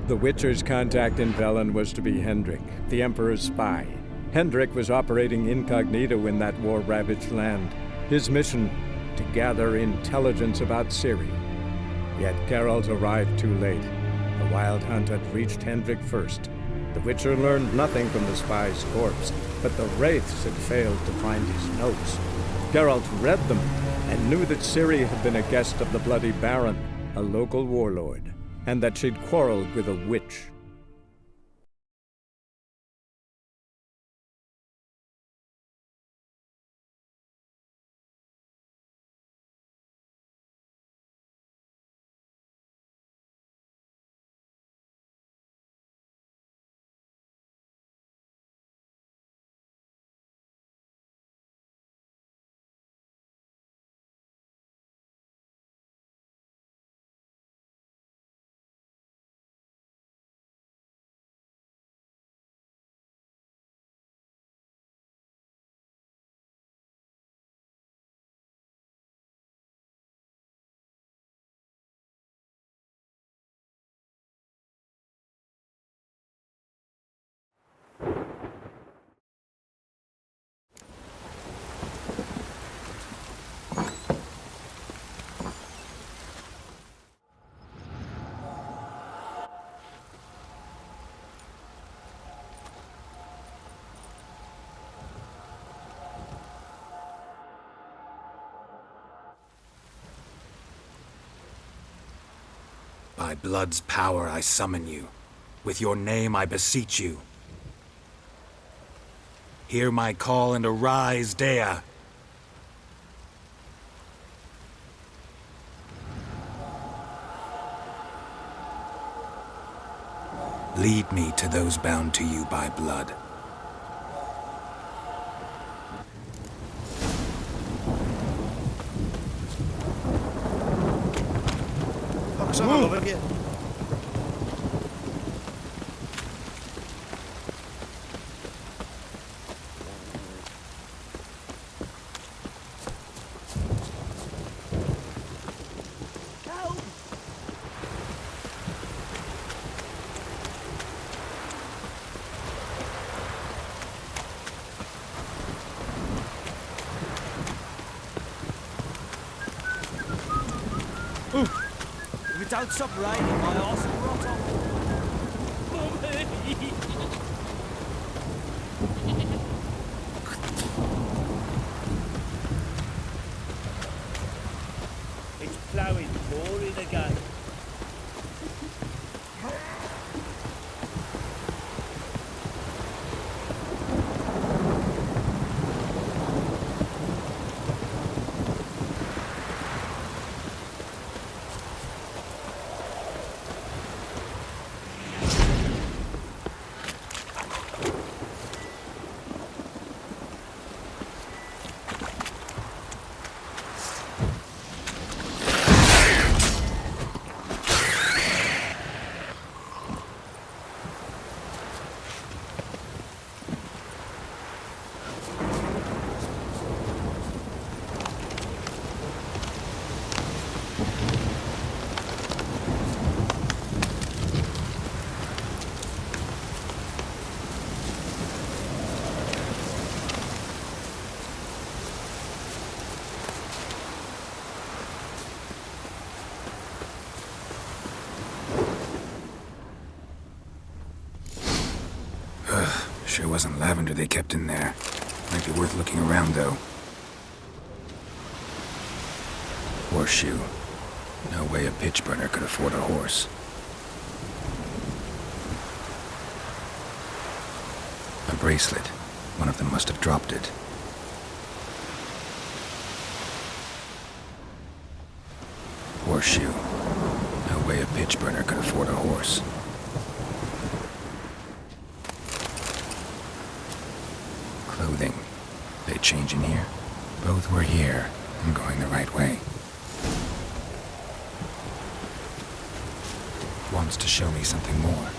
The Witcher's contact in Velen was to be Hendrik, the Emperor's spy. Hendrik was operating incognito in that war-ravaged land. His mission, to gather intelligence about Ciri. Yet Geralt arrived too late. The Wild Hunt had reached Hendrik first. The Witcher learned nothing from the spy's corpse, but the Wraiths had failed to find his notes. Geralt read them and knew that Ciri had been a guest of the Bloody Baron, a local warlord, and that she'd quarreled with a witch. By blood's power I summon you. With your name I beseech you. Hear my call and arise, Dea. Lead me to those bound to you by blood. Over here. Don't stop raining, my arse will rot off. It's ploughing, pouring again. Sure wasn't lavender they kept in there. Might be worth looking around, though. Horseshoe. No way a pitch burner could afford a horse. A bracelet. One of them must have dropped it. Horseshoe. No way a pitch burner could afford a horse. Clothing. They change in here? Both were here. I'm going the right way. Wants to show me something more.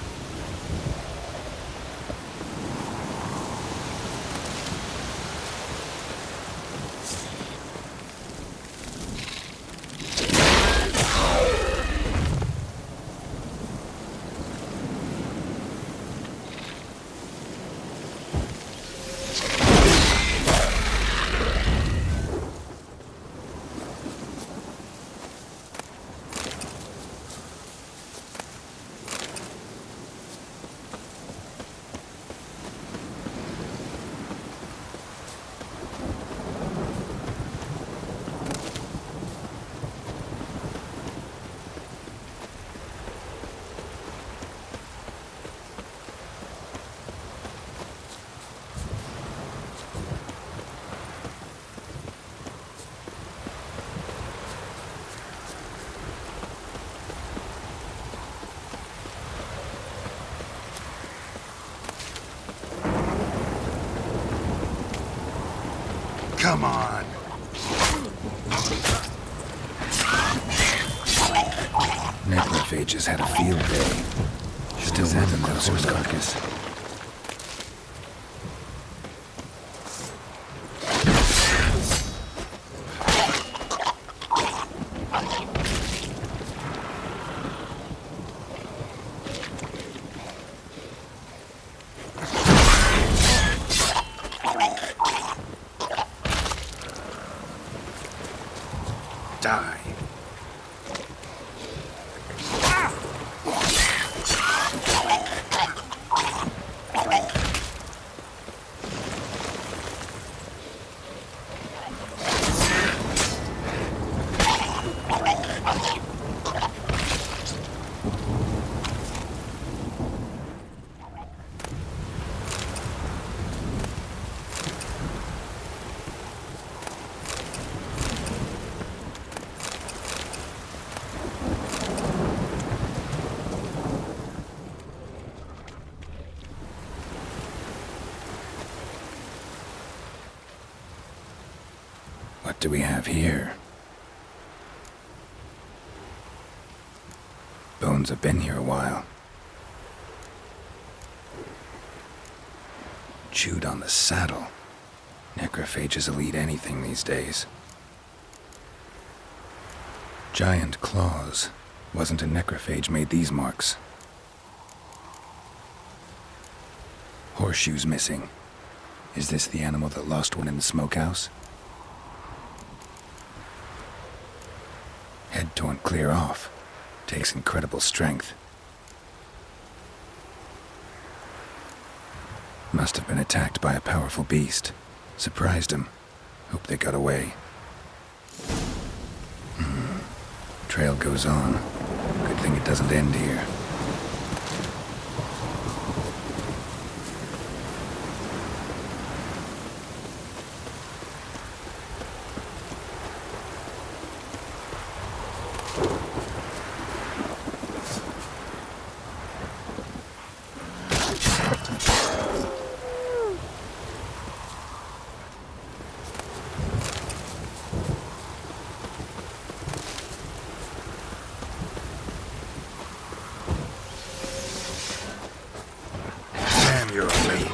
Come on. Necrophages had a field day. Still within that horse carcass. Die. What do we have here? Bones have been here a while. Chewed on the saddle. Necrophages will eat anything these days. Giant claws. Wasn't a necrophage made these marks. Horseshoes missing. Is this the animal that lost one in the smokehouse? Head torn clear off. Takes incredible strength. Must have been attacked by a powerful beast. Surprised him. Hope they got away. Trail goes on. Good thing it doesn't end here. You're ugly.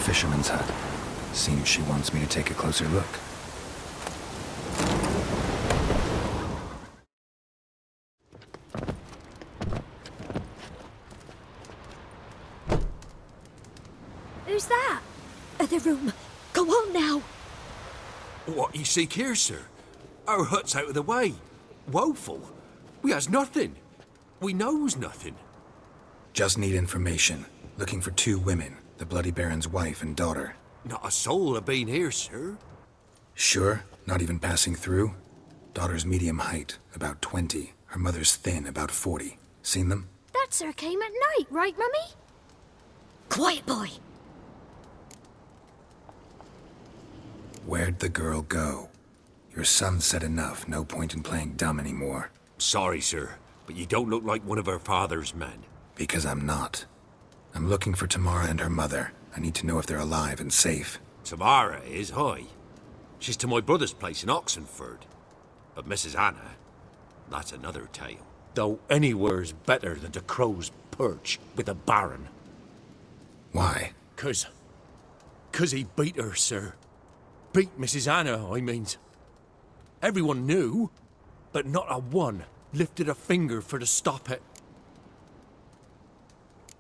Fisherman's hut. Seems she wants me to take a closer look. Who's that? Other room. Go on now. What you seek here, sir? Our hut's out of the way. Woeful. We has nothing. We knows nothing. Just need information. Looking for 2 women. The Bloody Baron's wife and daughter. Not a soul have been here, sir. Sure? Not even passing through? Daughter's medium height, about 20. Her mother's thin, about 40. Seen them? That sir came at night, right, Mummy? Quiet, boy. Where'd the girl go? Your son said enough. No point in playing dumb anymore. Sorry, sir, but you don't look like one of our father's men. Because I'm not. I'm looking for Tamara and her mother. I need to know if they're alive and safe. Tamara is, hi. She's to my brother's place in Oxenford. But Mrs. Anna, that's another tale. Though anywhere's better than the crow's perch with a baron. Why? 'Cause he beat her, sir. Beat Mrs. Anna, I means. Everyone knew, but not a one lifted a finger for to stop it.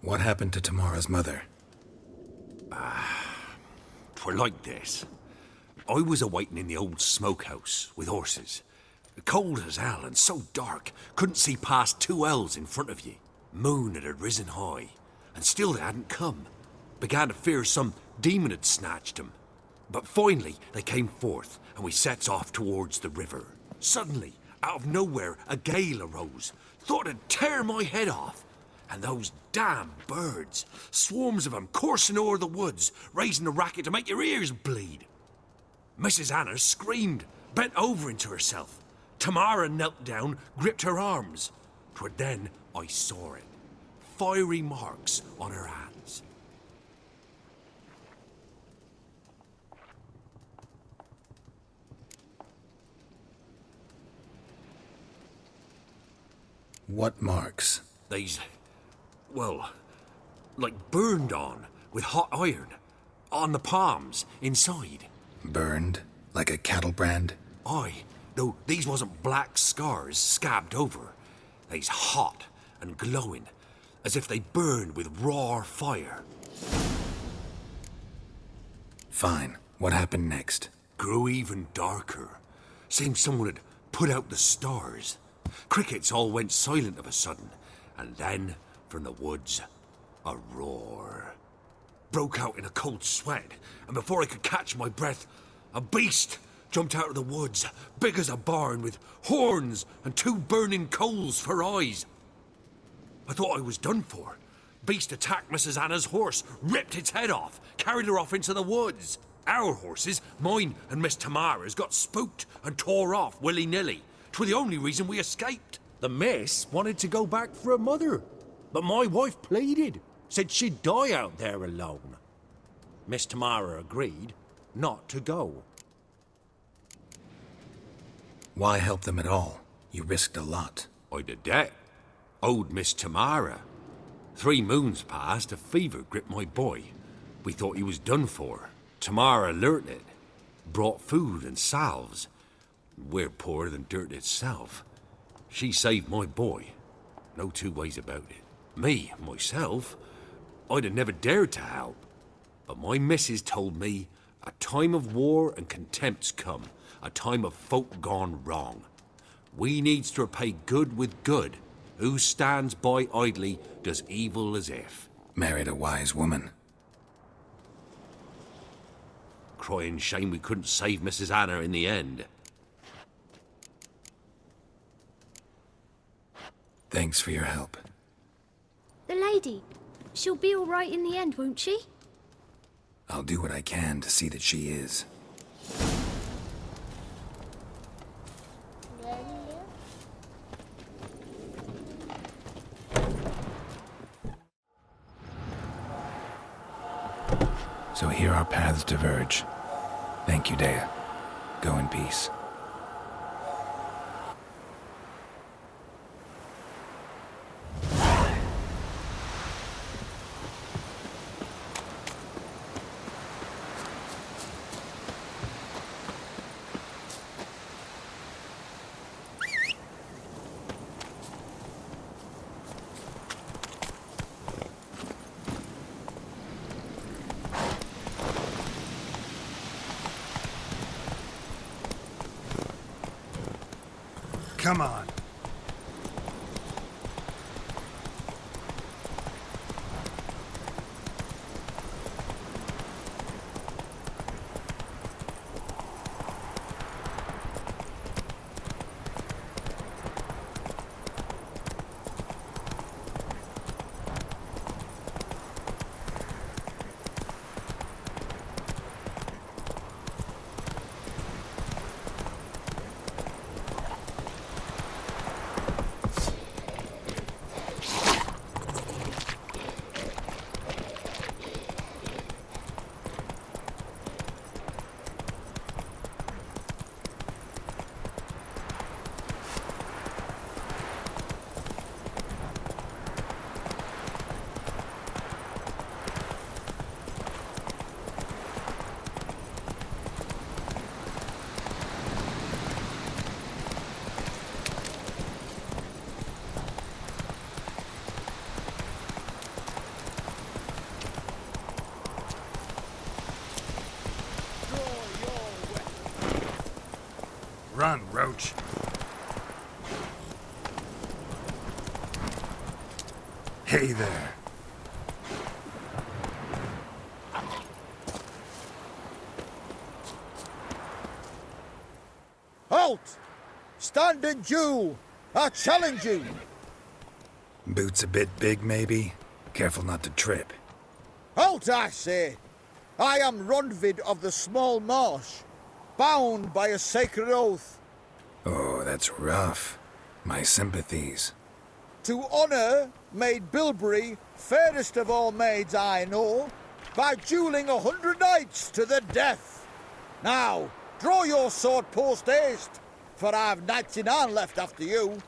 What happened to Tamara's mother? 'Twere like this. I was awaiting in the old smokehouse with horses. Cold as hell and so dark, couldn't see past 2 ells in front of ye. Moon had risen high, and still they hadn't come. Began to fear some demon had snatched them. But finally they came forth, and we sets off towards the river. Suddenly, out of nowhere, a gale arose. Thought it'd tear my head off. And those damn birds, swarms of them coursing o'er the woods, raising a racket to make your ears bleed. Mrs. Anna screamed, bent over into herself. Tamara knelt down, gripped her arms. 'Twere then I saw it. Fiery marks on her hands. What marks? They's, well, like burned on with hot iron. On the palms, inside. Burned? Like a cattle brand? Aye, though these wasn't black scars scabbed over. They's hot and glowing, as if they burned with raw fire. Fine. What happened next? Grew even darker. Seemed someone had put out the stars. Crickets all went silent of a sudden, and then, from the woods, a roar. Broke out in a cold sweat, and before I could catch my breath, a beast jumped out of the woods, big as a barn, with horns and 2 burning coals for eyes. I thought I was done for. Beast attacked Mrs. Anna's horse, ripped its head off, carried her off into the woods. Our horses, mine and Miss Tamara's, got spooked and tore off willy-nilly. 'Twere the only reason we escaped. The miss wanted to go back for her mother, but my wife pleaded, said she'd die out there alone. Miss Tamara agreed not to go. Why help them at all? You risked a lot. I'd a debt. Owed Miss Tamara. 3 moons passed, a fever gripped my boy. We thought he was done for. Tamara learnt it. Brought food and salves. We're poorer than dirt itself. She saved my boy. No 2 ways about it. Me, myself, I'd have never dared to help. But my missus told me a time of war and contempt's come. A time of folk gone wrong. We needs to repay good with good. Who stands by idly does evil as if. Married a wise woman. Crying shame we couldn't save Mrs. Anna in the end. Thanks for your help. The lady, she'll be all right in the end, won't she? I'll do what I can to see that she is. So here our paths diverge. Thank you, Dea. Go in peace. Come on. Run, Roach. Hey there. Halt! Stand in duel! I challenge you! Boots a bit big, maybe? Careful not to trip. Halt, I say! I am Ronvid of the Small Marsh, bound by a sacred oath. Oh, that's rough. My sympathies. To honour Maid Bilberry, fairest of all maids I know, by duelling 100 knights to the death. Now, draw your sword post haste, for I've 99 left after you.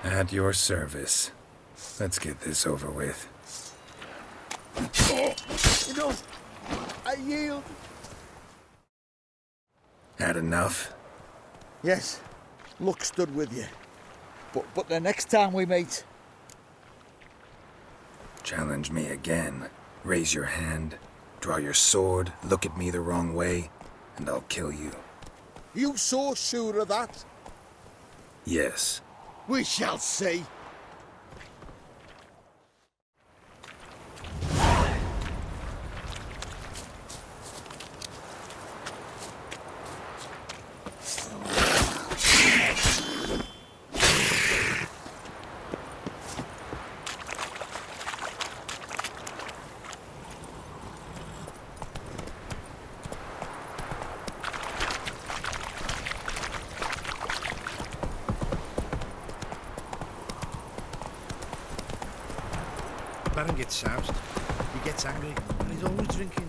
At your service. Let's get this over with. Enough. I yield. Had enough? Yes, luck stood with you. But the next time we meet... Challenge me again. Raise your hand, draw your sword, look at me the wrong way, and I'll kill you. You so sure of that? Yes. We shall see. Baron gets soused, he gets angry, and he's always drinking.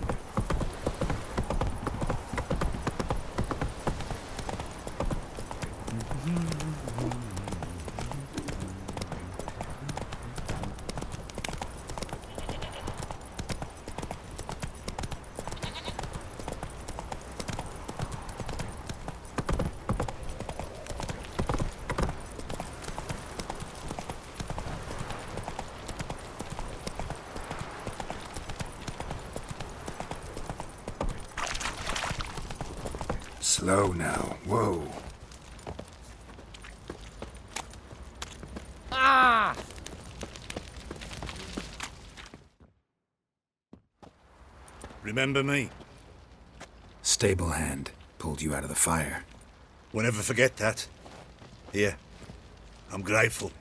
Slow now. Whoa. Ah! Remember me? Stable hand pulled you out of the fire. We'll never forget that. Here, I'm grateful.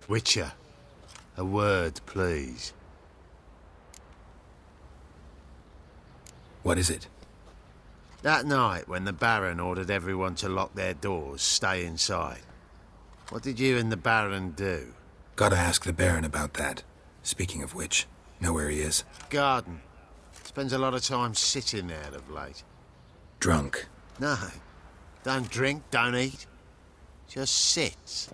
Witcher, a word, please. What is it? That night when the Baron ordered everyone to lock their doors, stay inside. What did you and the Baron do? Gotta ask the Baron about that. Speaking of which, know where he is? Garden. Spends a lot of time sitting there of late. Drunk. No. Don't drink, don't eat. Just sits.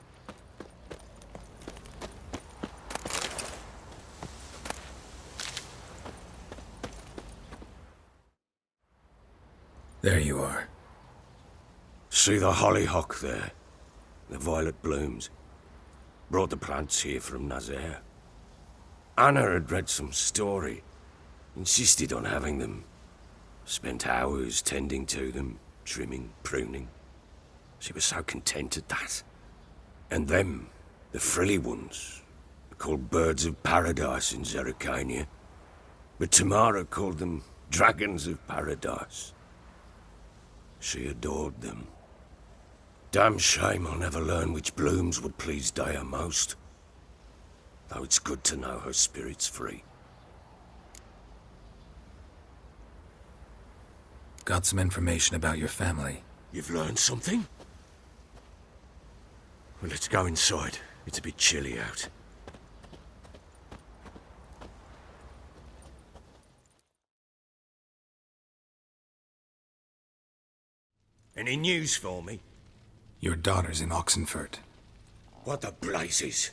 There you are. See the hollyhock there? The violet blooms. Brought the plants here from Nazaire. Anna had read some story. Insisted on having them. Spent hours tending to them, trimming, pruning. She was so content at that. And them, the frilly ones, are called birds of paradise in Zerrikania. But Tamara called them dragons of paradise. She adored them. Damn shame I'll never learn which blooms would please Daya most. Though it's good to know her spirit's free. Got some information about your family. You've learned something? Well, let's go inside. It's a bit chilly out. Any news for me? Your daughter's in Oxenfurt. What the blazes?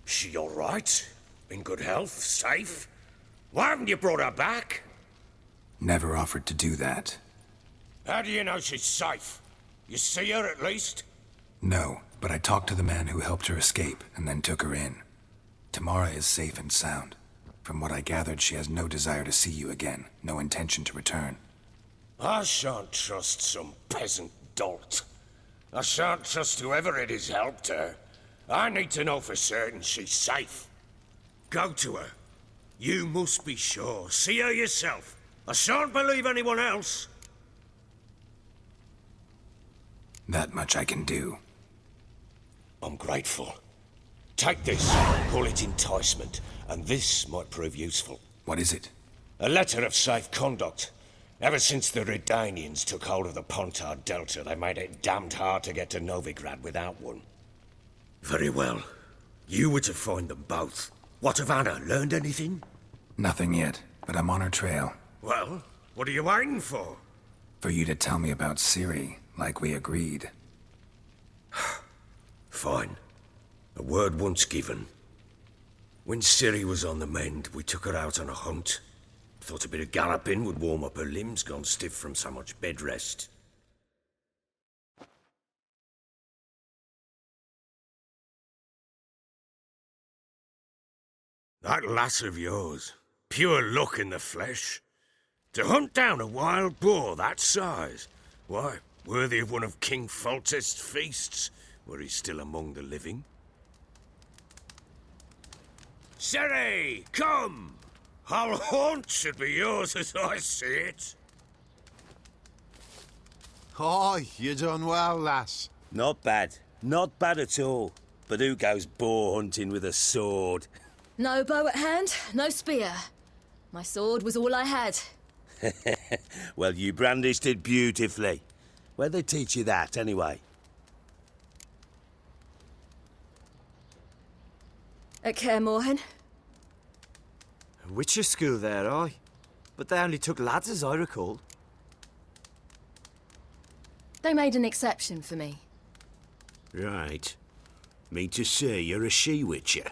She all right? In good health? Safe? Why haven't you brought her back? Never offered to do that. How do you know she's safe? You see her at least? No, but I talked to the man who helped her escape and then took her in. Tamara is safe and sound. From what I gathered, she has no desire to see you again, no intention to return. I shan't trust some peasant dolt. I shan't trust whoever it is helped her. I need to know for certain she's safe. Go to her. You must be sure. See her yourself. I shan't believe anyone else. That much I can do. I'm grateful. Take this, call it enticement, and this might prove useful. What is it? A letter of safe conduct. Ever since the Redanians took hold of the Pontar Delta, they made it damned hard to get to Novigrad without one. Very well. You were to find them both. What of Anna? Learned anything? Nothing yet, but I'm on her trail. Well, what are you waiting for? For you to tell me about Ciri, like we agreed. Fine. A word once given. When Ciri was on the mend, we took her out on a hunt. Thought a bit of galloping would warm up her limbs, gone stiff from so much bed rest. That lass of yours, pure luck in the flesh. To hunt down a wild boar that size, why, worthy of one of King Foltest's feasts, were he still among the living. Ciri, come! Our haunt should be yours as I see it. Aye, you done well, lass. Not bad. Not bad at all. But who goes boar hunting with a sword? No bow at hand, no spear. My sword was all I had. Well, you brandished it beautifully. Where'd they teach you that, anyway? At Kaer Morhen. Witcher school there, aye. But they only took lads, as I recall. They made an exception for me. Right. Mean to say you're a she-witcher?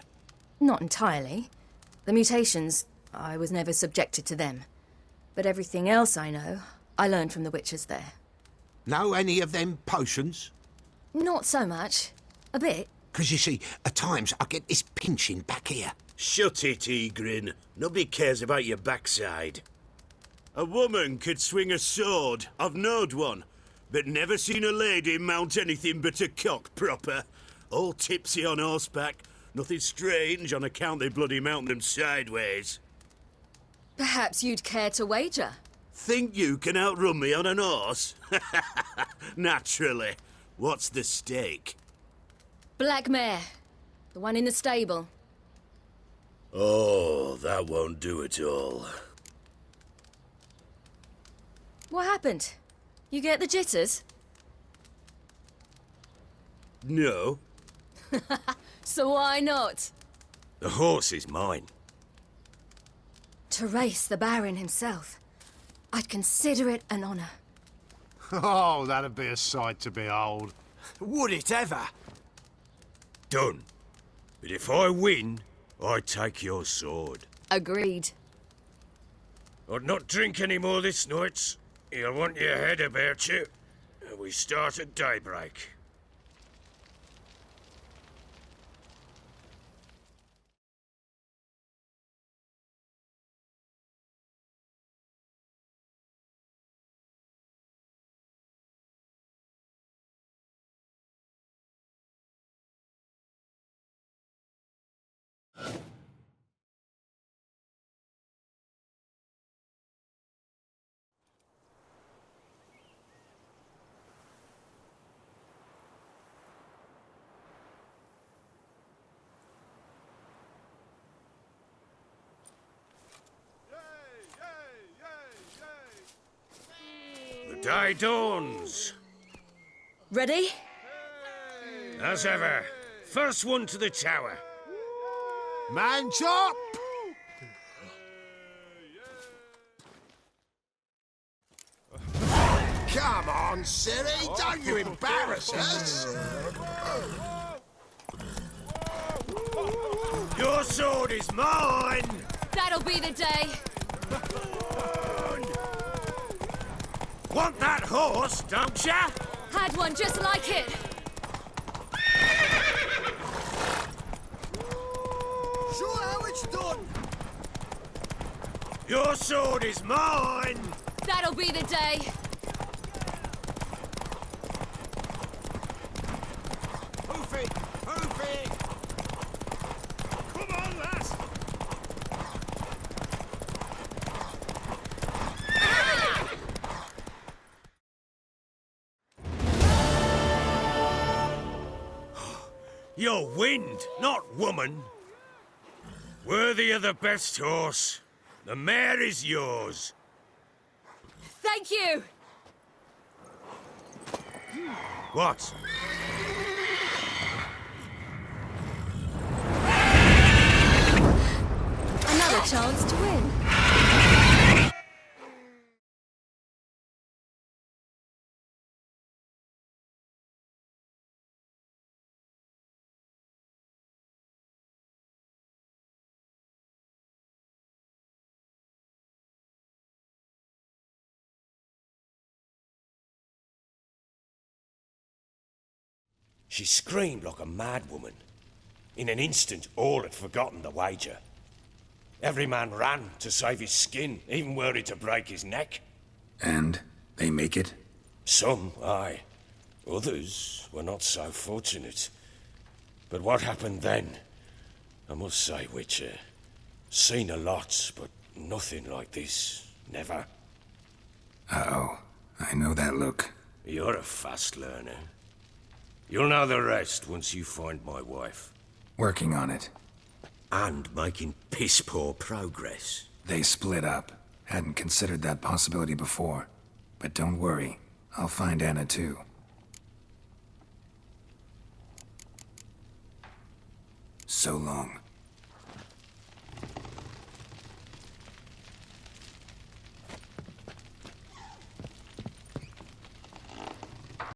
Not entirely. The mutations, I was never subjected to them. But everything else I know, I learned from the witchers there. Know any of them potions? Not so much. A bit. 'Cause you see, at times I get this pinching back here. Shut it, Egrin. Nobody cares about your backside. A woman could swing a sword. I've knowed one. But never seen a lady mount anything but a cock proper. All tipsy on horseback. Nothing strange on account they bloody mount them sideways. Perhaps you'd care to wager? Think you can outrun me on an horse? Naturally. What's the stake? Black mare. The one in the stable. Oh, that won't do it all. What happened? You get the jitters? No. So why not? The horse is mine. To race the Baron himself. I'd consider it an honor. Oh, that'd be a sight to behold. Would it ever? Done. But if I win, I take your sword. Agreed. I'd not drink any more this night. You'll want your head about you. We start at daybreak. The day dawns. Ready? As ever. First one to the tower. Man chop! Come on, Ciri, don't you embarrass us! Your sword is mine! That'll be the day. Want that horse, don't ya? Had one just like it. Sure how it's done. Your sword is mine. That'll be the day. Hoof it! Hoof it! Come on, lass. You're wind, not woman. Worthy of the best horse. The mare is yours. Thank you. What? Another chance to win. She screamed like a mad woman. In an instant, all had forgotten the wager. Every man ran to save his skin, even were it to break his neck. And they make it? Some, aye. Others were not so fortunate. But what happened then? I must say, Witcher, seen a lot, but nothing like this. Never. Uh-oh. I know that look. You're a fast learner. You'll know the rest once you find my wife. Working on it. And making piss-poor progress. They split up. Hadn't considered that possibility before. But don't worry. I'll find Anna too. So long.